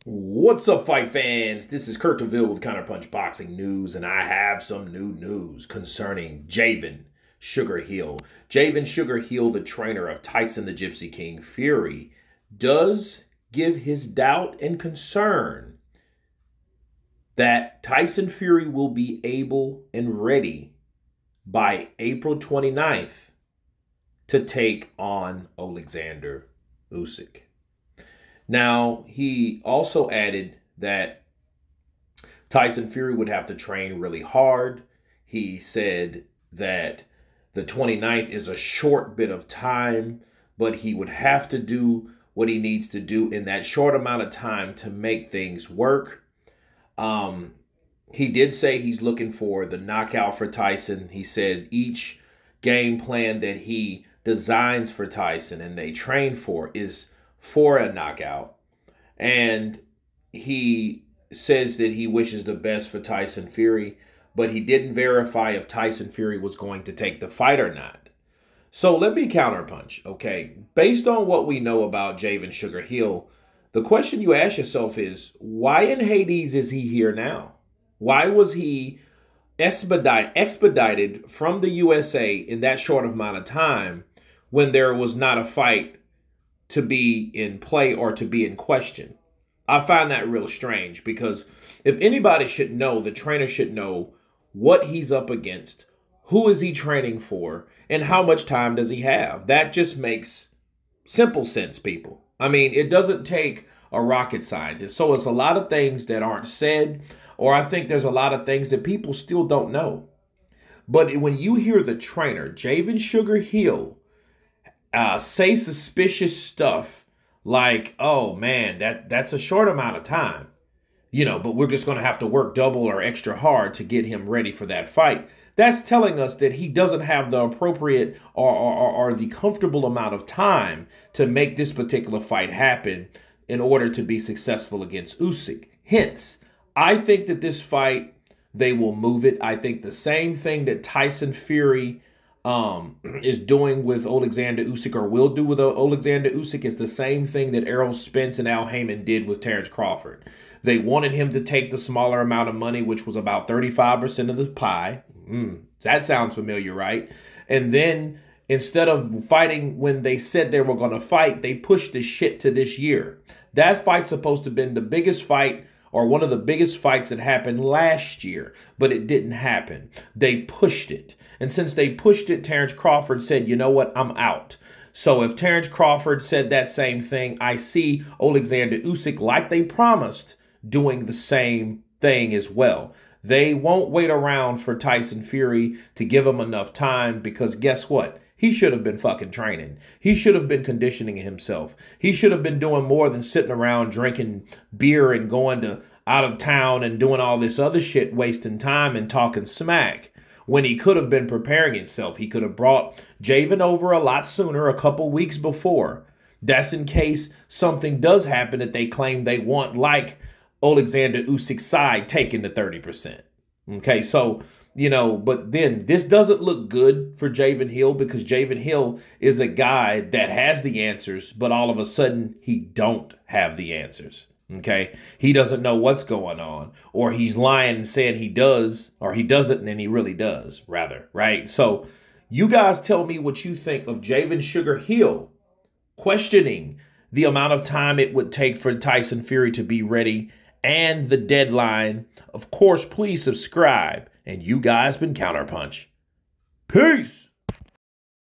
What's up, fight fans? This is Kurt DeVille with Counterpunch Boxing News, and I have some new news concerning Javan Sugarhill. Javan Sugarhill, the trainer of Tyson the Gypsy King Fury, does give his doubt and concern that Tyson Fury will be able and ready by April 29th to take on Alexander Usyk. Now, he also added that Tyson Fury would have to train really hard. He said that the 29th is a short bit of time, but he would have to do what he needs to do in that short amount of time to make things work. He did say he's looking for the knockout for Tyson. He said each game plan that he designs for Tyson and they train for is for a knockout. And he says that he wishes the best for Tyson Fury, but he didn't verify if Tyson Fury was going to take the fight or not. So let me counterpunch, okay? Based on what we know about Javan Sugarhill, the question you ask yourself is, why in Hades is he here now? Why was he expedited from the USA in that short amount of time when there was not a fight to be in play or to be in question? I find that real strange because if anybody should know, the trainer should know what he's up against, who is he training for, and how much time does he have. That just makes simple sense, people. I mean, it doesn't take a rocket scientist. So it's a lot of things that aren't said, or I think there's a lot of things that people still don't know. But when you hear the trainer, Javan Sugarhill, say suspicious stuff like, oh man, that's a short amount of time, but we're just going to have to work double or extra hard to get him ready for that fight. That's telling us that he doesn't have the appropriate or the comfortable amount of time to make this particular fight happen in order to be successful against Usyk. Hence, I think that this fight, they will move it. I think the same thing that Tyson Fury is doing with Alexander Usyk, or will do with Alexander Usyk, is the same thing that Errol Spence and Al Heyman did with Terrence Crawford. They wanted him to take the smaller amount of money, which was about 35% of the pie. That sounds familiar, right? And then instead of fighting when they said they were going to fight, they pushed the shit to this year. That fight's supposed to have been the biggest fight, or one of the biggest fights that happened last year, but it didn't happen. They pushed it. And since they pushed it, Terrence Crawford said, you know what, I'm out. So if Terrence Crawford said that same thing, I see Alexander Usyk, like they promised, doing the same thing as well. They won't wait around for Tyson Fury to give him enough time, because guess what? He should have been fucking training. He should have been conditioning himself. He should have been doing more than sitting around drinking beer and going to out of town and doing all this other shit, wasting time and talking smack, when he could have been preparing himself. He could have brought Javan over a lot sooner, a couple weeks before. That's in case something does happen that they claim they want, like Alexander Usyk's side taking the 30%. Okay, so but then this doesn't look good for Javan Hill, because Javan Hill is a guy that has the answers, but all of a sudden he don't have the answers. Okay, he doesn't know what's going on, or he's lying and saying he does, or he doesn't and then he really does, rather, right? So you guys tell me what you think of Javan Sugarhill questioning the amount of time it would take for Tyson Fury to be ready and the deadline. Of course, please subscribe. And you guys been Counterpunch. Peace.